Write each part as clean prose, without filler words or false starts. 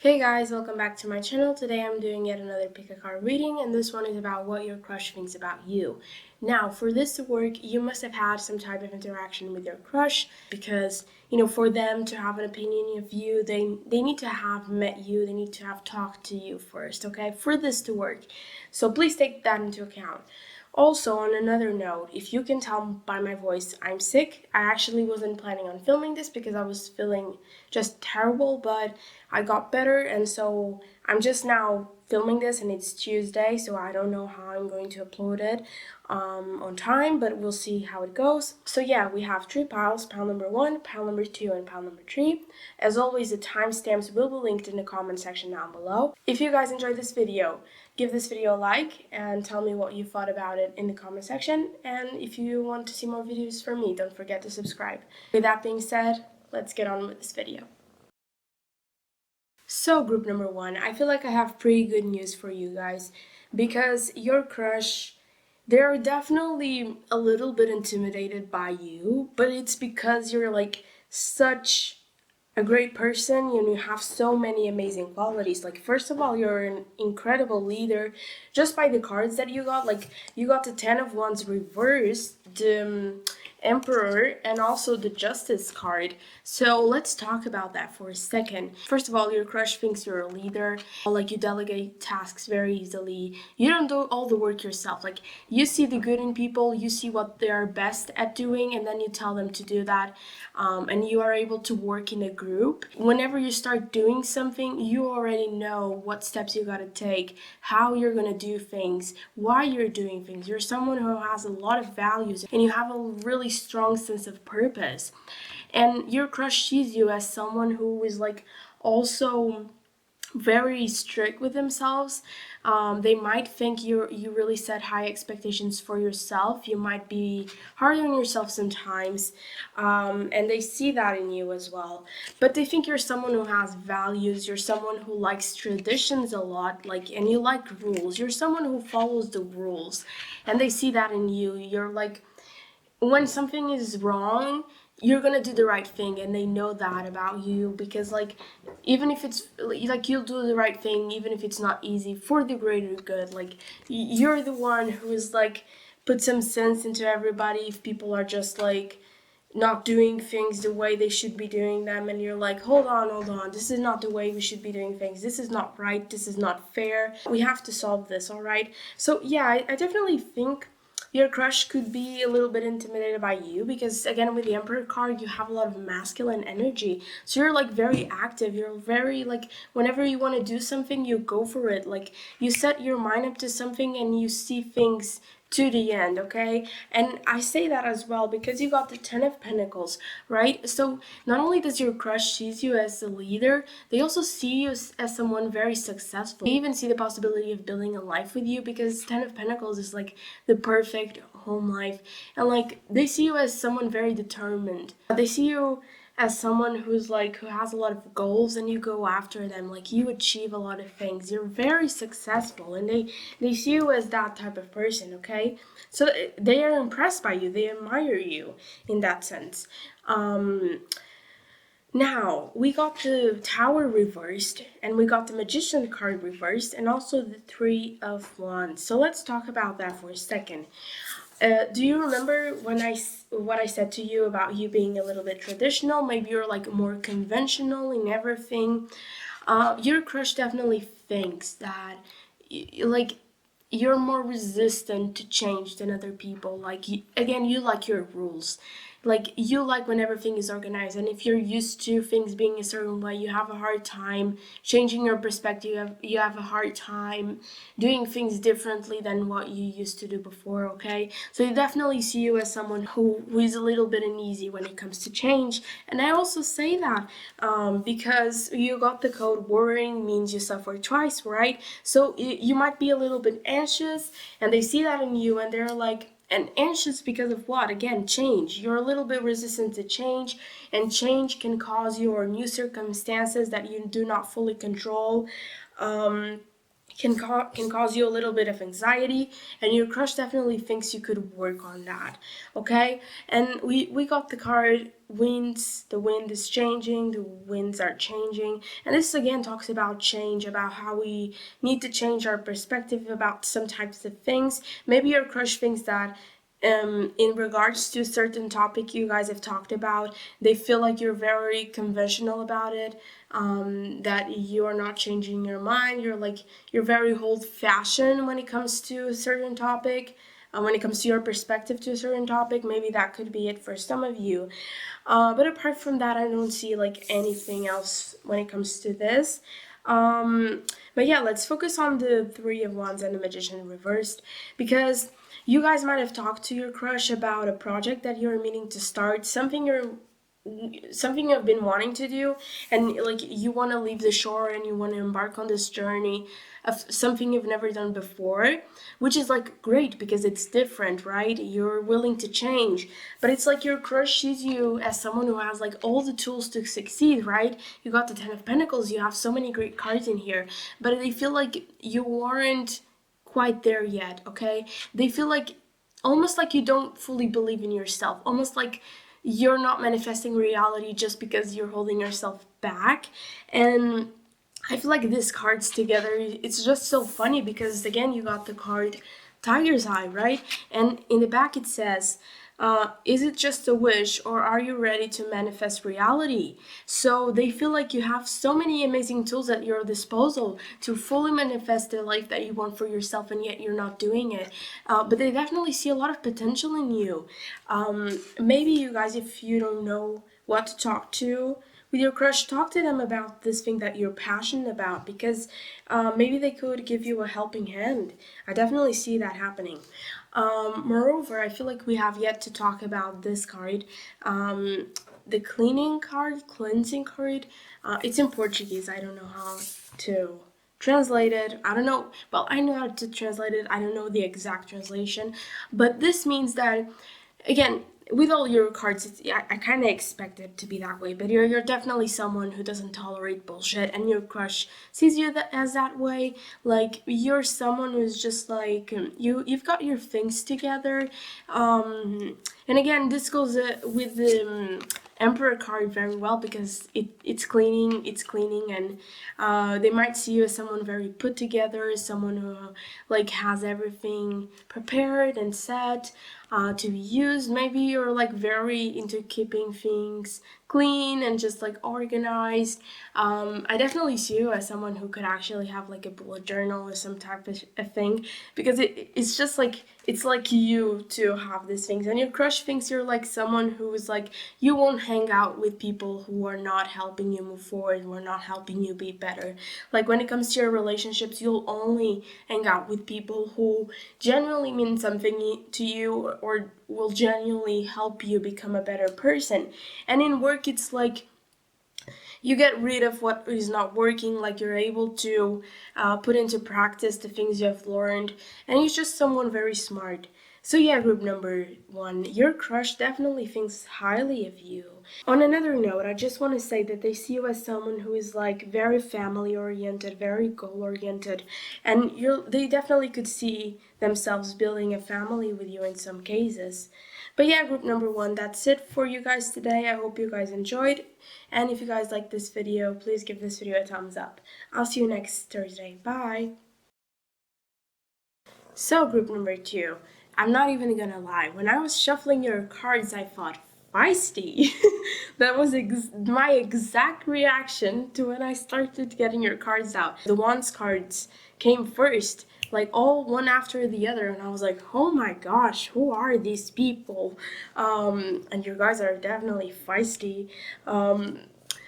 Hey guys, welcome back to my channel. Today I'm doing yet another pick a card reading, and this one is about what your crush thinks about you. Now, for this to work, you must have had some type of interaction with your crush, because, for them to have an opinion of you, they need to have met you, they need to have talked to you first, okay, for this to work. So please take that into account. Also, on another note, if you can tell by my voice, I'm sick. I actually wasn't planning on filming this because I was feeling just terrible, but I got better, and so I'm just now filming this, and it's Tuesday, so I don't know how I'm going to upload it on time, but we'll see how it goes. So yeah, we have 3 piles, pile number 1, pile number 2, and pile number 3. As always, the timestamps will be linked in the comment section down below. If you guys enjoyed this video, give this video a like and tell me what you thought about it in the comment section. And if you want to see more videos from me, don't forget to subscribe. With that being said, let's get on with this video. So group number 1, I feel like I have pretty good news for you guys, because your crush, they're definitely a little bit intimidated by you, but it's because you're like such a great person and you have so many amazing qualities. Like, first of all, you're an incredible leader. Just by the cards that you got, like you got the 10 of Wands reversed, the Emperor, and also the Justice card. So let's talk about that for a second. First of all, your crush thinks you're a leader. Like, you delegate tasks very easily. You don't do all the work yourself. Like, you see the good in people, you see what they're best at doing, and then you tell them to do that. And you are able to work in a group. Whenever you start doing something, you already know what steps you gotta take, how you're gonna do things, why you're doing things. You're someone who has a lot of values, and you have a really strong sense of purpose. And your crush sees you as someone who is like also very strict with themselves. They might think you really set high expectations for yourself. You might be hard on yourself sometimes, and they see that in you as well. But they think you're someone who has values. You're someone who likes traditions a lot, and you like rules. You're someone who follows the rules, and they see that in you. You're like, when something is wrong, you're gonna do the right thing, and they know that about you, because even if it's you'll do the right thing even if it's not easy, for the greater good. You're the one who is put some sense into everybody. If people are just not doing things the way they should be doing them, and you're like, hold on, this is not the way we should be doing things, this is not right, this is not fair, we have to solve this, all right? So yeah, I definitely think your crush could be a little bit intimidated by you, because again, with the Emperor card, you have a lot of masculine energy. So you're very active. You're very whenever you want to do something, you go for it. You set your mind up to something and you see things to the end, okay? And I say that as well because you got the 10 of Pentacles, right? So not only does your crush sees you as a leader, they also see you as someone very successful. They even see the possibility of building a life with you, because 10 of Pentacles is the perfect home life. And they see you as someone very determined. They see you as someone who has a lot of goals, and you go after them. You achieve a lot of things. You're very successful, and they see you as that type of person, okay? So they are impressed by you. They admire you in that sense. Now, we got the Tower reversed, and we got the Magician card reversed, and also the 3 of Wands. So let's talk about that for a second. Do you remember what I said to you about you being a little bit traditional? Maybe you're more conventional in everything. Your crush definitely thinks that you're more resistant to change than other people. Again, you like your rules. You like when everything is organized, and if you're used to things being a certain way, you have a hard time changing your perspective. You have a hard time doing things differently than what you used to do before, okay? So they definitely see you as someone who is a little bit uneasy when it comes to change. And I also say that because you got the code worrying means you suffer twice, right? So you might be a little bit anxious, and they see that in you, and they're and anxious because of what? Again, change. You're a little bit resistant to change, and change can cause you, or new circumstances that you do not fully control, can cause you a little bit of anxiety, and your crush definitely thinks you could work on that, okay? And we got the card the wind is changing, the winds are changing, and this again talks about change, about how we need to change our perspective about some types of things. Maybe your crush thinks that in regards to a certain topic you guys have talked about, they feel like you're very conventional about it, that you are not changing your mind, you're very old-fashioned when it comes to a certain topic. When it comes to your perspective to a certain topic, maybe that could be it for some of you. But apart from that, I don't see like anything else when it comes to this. But yeah, let's focus on the Three of Wands and the Magician reversed, because you guys might have talked to your crush about a project that you're meaning to start, something you've been wanting to do, and like you want to leave the shore and you want to embark on this journey of something you've never done before, which is like great because it's different, right? You're willing to change, but it's like your crush sees you as someone who has like all the tools to succeed, right? You got the Ten of Pentacles, you have so many great cards in here, but they feel like you aren't quite there yet, okay? They feel like almost like you don't fully believe in yourself, almost like you're not manifesting reality just because you're holding yourself back. And I feel like this cards together, it's just so funny because again, you got the card Tiger's Eye, right? And in the back it says, is it just a wish or are you ready to manifest reality? So they feel like you have so many amazing tools at your disposal to fully manifest the life that you want for yourself, and yet you're not doing it. But they definitely see a lot of potential in you. Maybe you guys, if you don't know what to talk to with your crush, talk to them about this thing that you're passionate about, because maybe they could give you a helping hand. I definitely see that happening. Moreover, I feel like we have yet to talk about this card, the cleansing card. It's in Portuguese. I don't know how to translate it. I don't know. Well, I know how to translate it. I don't know the exact translation, but this means that, again, with all your cards, I kind of expect it to be that way, but you're definitely someone who doesn't tolerate bullshit, and your crush sees you as that way. Like, you're someone who's just like, you've got your things together. And again, this goes with the Emperor card very well, because it's cleaning, and they might see you as someone very put together, someone who like has everything prepared and set to be used. Maybe you're like very into keeping things clean and just like organized. I definitely see you as someone who could actually have like a bullet journal or some type of a thing, because it's just like, it's like you to have these things, and your crush thinks you're like someone who is like, you won't hang out with people who are not helping you move forward, who are not helping you be better. Like, when it comes to your relationships, you'll only hang out with people who genuinely mean something to you, or will genuinely help you become a better person. And in work, it's like you get rid of what is not working, like you're able to put into practice the things you have learned, and you're just someone very smart. So yeah, group number one, your crush definitely thinks highly of you. On another note, I just want to say that they see you as someone who is like very family oriented, very goal oriented, and they definitely could see themselves building a family with you in some cases. But yeah, group number one, that's it for you guys today. I hope you guys enjoyed, and if you guys like this video, please give this video a thumbs up. I'll see you next Thursday. Bye! So group number two, I'm not even gonna lie, when I was shuffling your cards, I thought, feisty. That was my exact reaction to when I started getting your cards out. The Wands cards came first, like all one after the other, and I was like, oh my gosh, who are these people? And your guys are definitely feisty.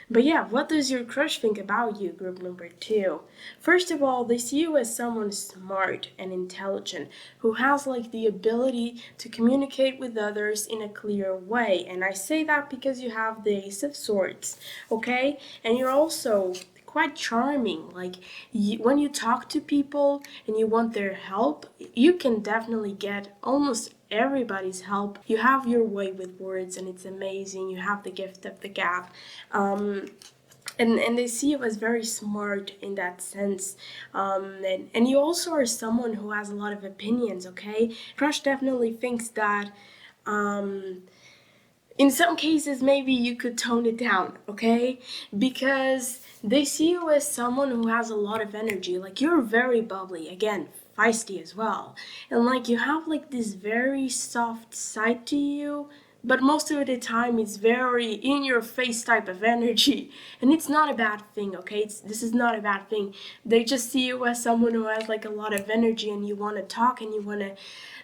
But yeah, what does your crush think about you, group number two? First of all, they see you as someone smart and intelligent, who has like the ability to communicate with others in a clear way. And I say that because you have the Ace of Swords, okay? And you're also quite charming. Like, when you talk to people and you want their help, you can definitely get almost everybody's help. You have your way with words, and it's amazing. You have the gift of the gab. And they see you as very smart in that sense. And you also are someone who has a lot of opinions, okay? Crush definitely thinks that in some cases, maybe you could tone it down, okay? Because they see you as someone who has a lot of energy. Like, you're very bubbly, again, feisty as well. And like, you have like this very soft side to you, but most of the time it's very in your face type of energy. And it's not a bad thing, okay? This is not a bad thing. They just see you as someone who has like a lot of energy, and you want to talk, and you want to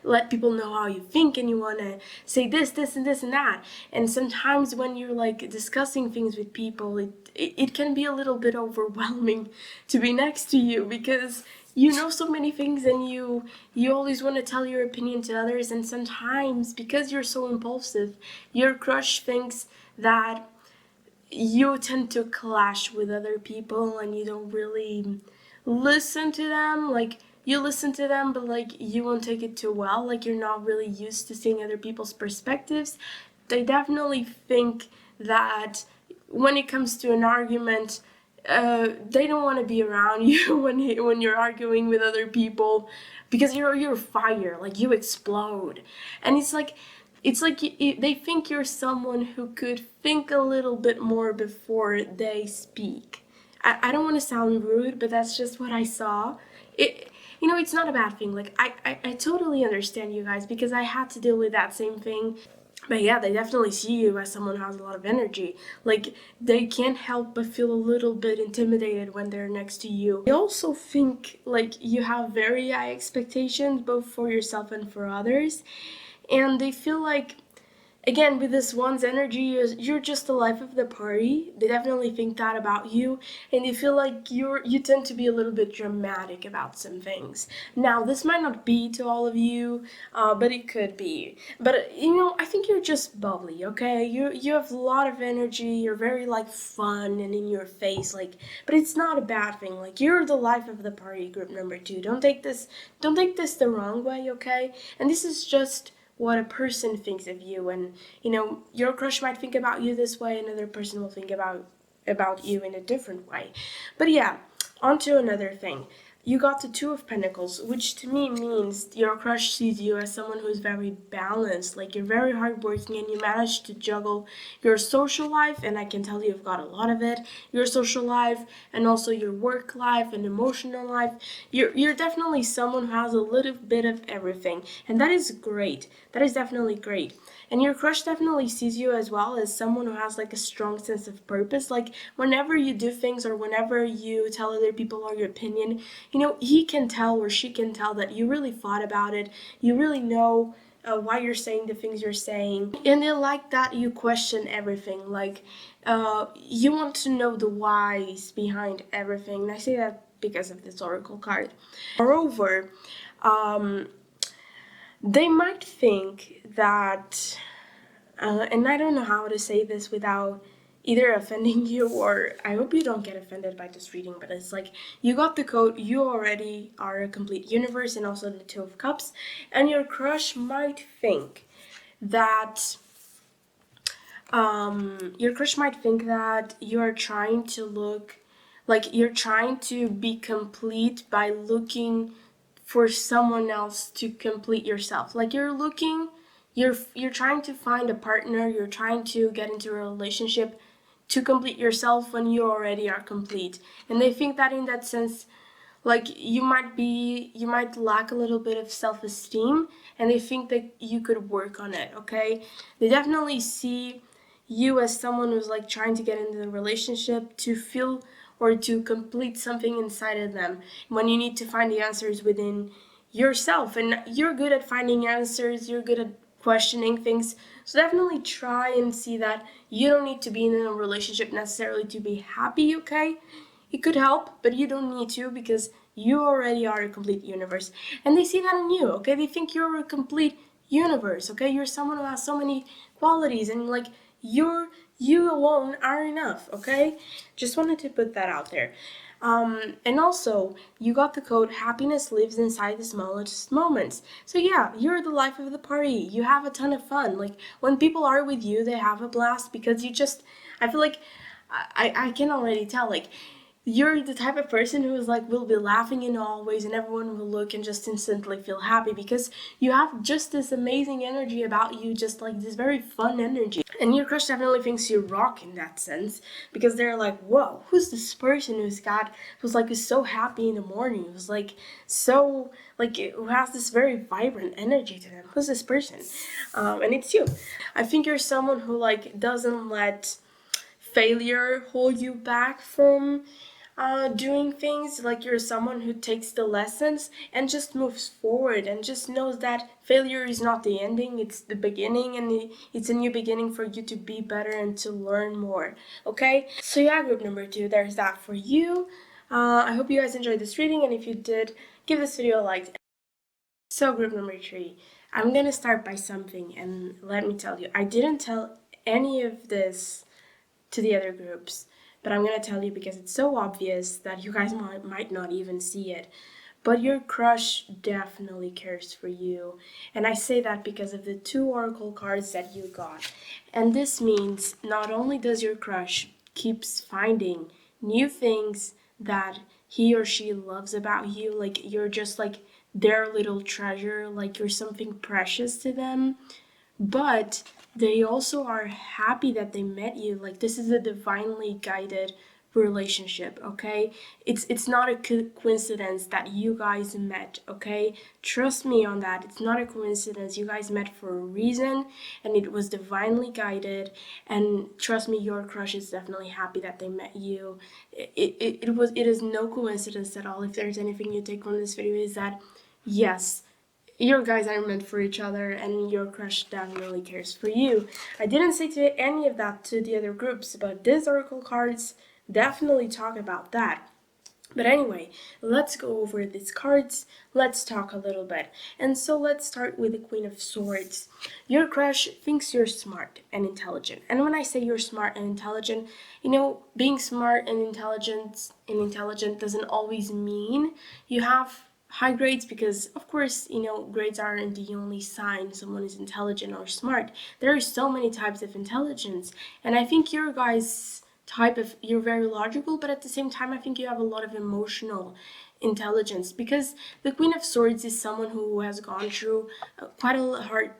let people know how you think, and you want to say this and this and that. And sometimes when you're like discussing things with people, it can be a little bit overwhelming to be next to you, because you know so many things, and you always want to tell your opinion to others. And sometimes, because you're so impulsive, your crush thinks that you tend to clash with other people, and you don't really listen to them. Like, you listen to them, but like, you won't take it too well. Like, you're not really used to seeing other people's perspectives. They definitely think that when it comes to an argument, they don't want to be around you when you're arguing with other people, because you're fire, like, you explode. And it's like they think you're someone who could think a little bit more before they speak. I don't want to sound rude, but that's just what I saw. It's not a bad thing. Like, I totally understand you guys, because I had to deal with that same thing. But yeah, they definitely see you as someone who has a lot of energy. Like, they can't help but feel a little bit intimidated when they're next to you. They also think like you have very high expectations, both for yourself and for others. And they feel like, again, with this one's energy, you're just the life of the party. They definitely think that about you, and they feel like you tend to be a little bit dramatic about some things. Now, this might not be to all of you, but it could be. But I think you're just bubbly, okay? You have a lot of energy. You're very like fun and in your face, like. But it's not a bad thing. Like, you're the life of the party, group number 2. Don't take this the wrong way, okay? And this is just what a person thinks of you. And your crush might think about you this way, another person will think about you in a different way. But yeah, on to another thing. You got the 2 of Pentacles, which to me means your crush sees you as someone who's very balanced. Like, you're very hardworking, and you manage to juggle your social life, and I can tell you've got a lot of it, your social life, and also your work life and emotional life. You're definitely someone who has a little bit of everything, and that is great. That is definitely great. And your crush definitely sees you as well as someone who has like a strong sense of purpose. Like, whenever you do things, or whenever you tell other people or your opinion, he can tell, or she can tell, that you really thought about it. You really know why you're saying the things you're saying. And they like that you question everything. Like, you want to know the whys behind everything. And I say that because of this oracle card. Moreover, they might think that, and I don't know how to say this without either offending you, or I hope you don't get offended by this reading, but it's like, you got the code, you already are a complete universe, and also the 2 of Cups, and your crush might think that, you're trying to look, like, you're trying to be complete by looking for someone else to complete yourself. Like, you're trying to find a partner, you're trying to get into a relationship to complete yourself when you already are complete. And they think that in that sense, like, you might lack a little bit of self-esteem, and they think that you could work on it, okay? They definitely see you as someone who's like trying to get into the relationship to feel or to complete something inside of them, when you need to find the answers within yourself. And you're good at finding answers, you're good at questioning things. So definitely try and see that you don't need to be in a relationship necessarily to be happy, okay? It could help, but you don't need to, because you already are a complete universe. And they see that in you, okay? They think you're a complete universe, okay? You're someone who has so many qualities, and like, you alone are enough, okay? Just wanted to put that out there. And also, you got the code, happiness lives inside the smallest moments. So yeah, you're the life of the party. You have a ton of fun. Like, when people are with you, they have a blast, because I feel like, I can already tell, like, you're the type of person who is like will be laughing in always, and everyone will look and just instantly feel happy because you have just this amazing energy about you, just like this very fun energy. And your crush definitely thinks you rock in that sense because they're like, whoa, who's this person who's so happy in the morning, who's like so like who has this very vibrant energy to them? Who's this person? And it's you. I think you're someone who like doesn't let failure hold you back from doing things. Like you're someone who takes the lessons and just moves forward and just knows that failure is not the ending, it's the beginning, and it's a new beginning for you to be better and to learn more. Okay, so yeah, group number 2, there's that for you. I hope you guys enjoyed this reading, and if you did, give this video a like. So group number 3, I'm gonna start by something, and let me tell you, I didn't tell any of this to the other groups, but I'm gonna tell you because it's so obvious that you guys might not even see it. But your crush definitely cares for you. And I say that because of the 2 oracle cards that you got. And this means not only does your crush keeps finding new things that he or she loves about you, like you're just like their little treasure, like you're something precious to them, but they also are happy that they met you. Like this is a divinely guided relationship, okay? It's not a coincidence that you guys met, okay? Trust me on that. It's not a coincidence. You guys met for a reason, and it was divinely guided. And trust me, your crush is definitely happy that they met you. It is no coincidence at all. If there's anything you take from this video, is that yes, your guys are meant for each other, and your crush definitely cares for you. I didn't say to any of that to the other groups, but these oracle cards definitely talk about that. But anyway, let's go over these cards. Let's talk a little bit. And so let's start with the Queen of Swords. Your crush thinks you're smart and intelligent. And when I say you're smart and intelligent, being smart and intelligent doesn't always mean you have high grades, because of course grades aren't the only sign someone is intelligent or smart. There are so many types of intelligence, and I think your guys type of, you're very logical, but at the same time I think you have a lot of emotional intelligence, because the Queen of Swords is someone who has gone through quite a hard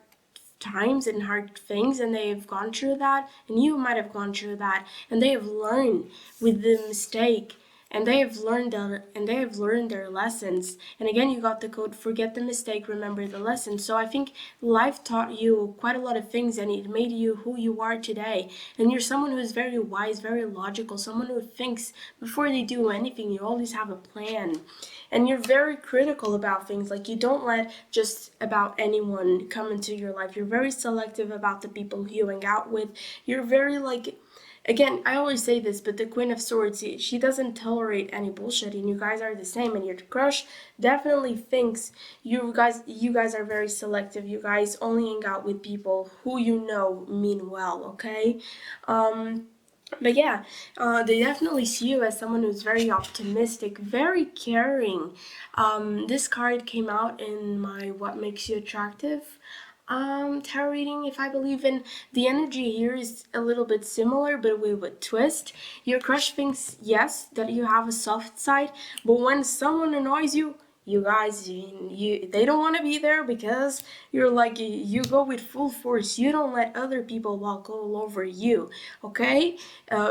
times and hard things, and they've gone through that, and you might have gone through that, and they have learned with the mistake, and they have learned their lessons. And again, you got the quote, forget the mistake, remember the lesson. So I think life taught you quite a lot of things, and it made you who you are today. And you're someone who is very wise, very logical, someone who thinks before they do anything. You always have a plan, and you're very critical about things. Like you don't let just about anyone come into your life. You're very selective about the people who you hang out with. You're very like, again, I always say this, but the Queen of Swords, she doesn't tolerate any bullshit, and you guys are the same. And your crush definitely thinks you guys are very selective. You guys only hang out with people who mean well, okay? But yeah, they definitely see you as someone who's very optimistic, very caring. This card came out in my What Makes You Attractive tarot reading, if I believe in. The energy here is a little bit similar, but with a twist. Your crush thinks, yes, that you have a soft side, but when someone annoys you, you guys, they don't want to be there, because you're like, you go with full force. You don't let other people walk all over you, okay?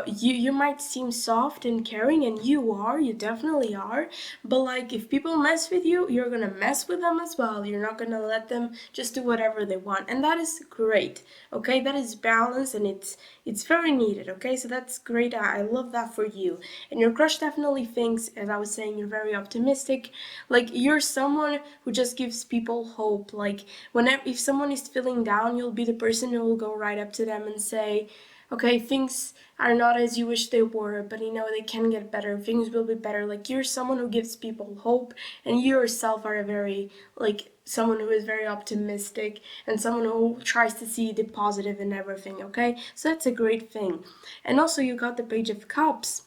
You might seem soft and caring, and you definitely are, but like if people mess with you, you're gonna mess with them as well. You're not gonna let them just do whatever they want, and that is great, okay? That is balance, and it's very needed, okay? So that's great. I love that for you. And your crush definitely thinks, as I was saying, you're very optimistic. Like you're someone who just gives people hope. Like if someone is feeling down, you'll be the person who will go right up to them and say, okay, things are not as you wish they were, but they can get better. Things will be better. Like you're someone who gives people hope, and you yourself are a very, like, someone who is very optimistic, and someone who tries to see the positive in everything, okay? So that's a great thing. And also you got the Page of Cups.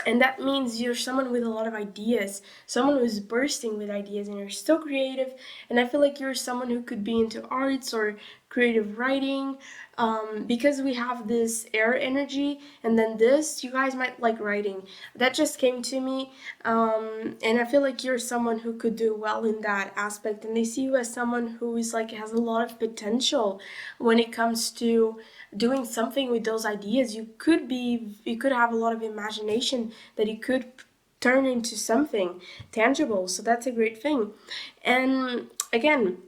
And that means you're someone with a lot of ideas, someone who's bursting with ideas, and you're so creative. And I feel like you're someone who could be into arts or creative writing, because we have this air energy, and then this, you guys might like writing. That just came to me, and I feel like you're someone who could do well in that aspect, and they see you as someone who is like has a lot of potential when it comes to doing something with those ideas. You could have a lot of imagination that you could turn into something tangible, so that's a great thing. And again,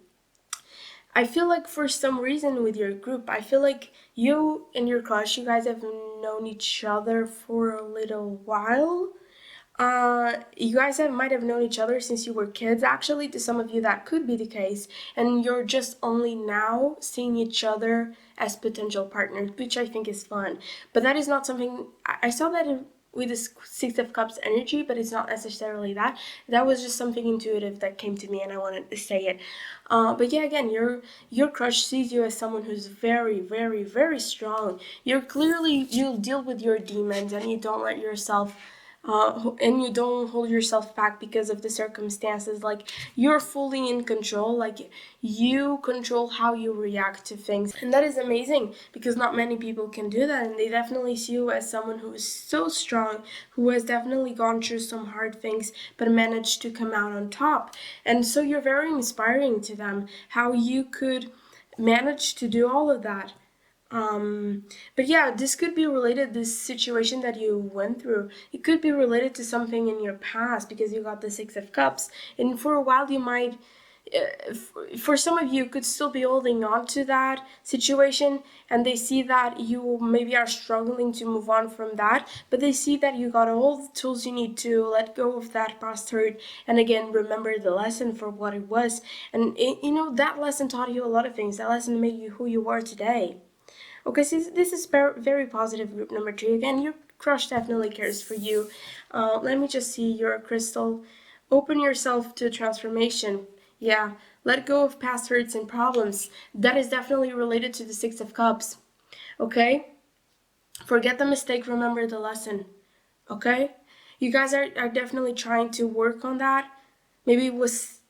I feel like for some reason with your group, I feel like you and your crush, you guys have known each other for a little while. You guys might have known each other since you were kids. Actually, to some of you, that could be the case, and you're just only now seeing each other as potential partners, which I think is fun. But that is not something I saw that with the Six of Cups energy, but it's not necessarily that. That was just something intuitive that came to me, and I wanted to say it. But yeah, again, your crush sees you as someone who's very, very, very strong. You deal with your demons, and you don't let yourself and you don't hold yourself back because of the circumstances. Like, you're fully in control. Like, you control how you react to things, and that is amazing because not many people can do that. And they definitely see you as someone who is so strong, who has definitely gone through some hard things but managed to come out on top. And so you're very inspiring to them, how you could manage to do all of that. But yeah, this could be related, this situation that you went through, it could be related to something in your past because you got the Six of Cups. And for a while, you might, for some of you, could still be holding on to that situation, and they see that you maybe are struggling to move on from that, but they see that you got all the tools you need to let go of that past hurt, and again, remember the lesson for what it was. And that lesson taught you a lot of things. That lesson made you who you are today. Okay, so this is very positive, group number 3. Again, your crush definitely cares for you. Let me just see your crystal. Open yourself to transformation. Yeah, let go of past hurts and problems. That is definitely related to the Six of Cups. Okay? Forget the mistake, remember the lesson. Okay? You guys are definitely trying to work on that. Maybe it was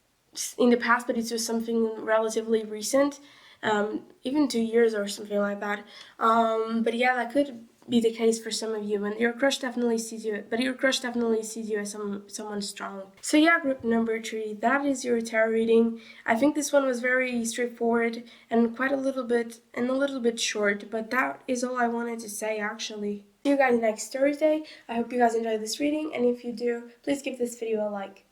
in the past, but it's just something relatively recent, even 2 years or something like that. But yeah, that could be the case for some of you, and your crush definitely sees you. But your crush definitely sees you as someone strong. So yeah, group number 3, that is your tarot reading. I think this one was very straightforward and quite a little bit short, but that is all I wanted to say actually. See you guys next Thursday. I hope you guys enjoyed this reading, and if you do, please give this video a like.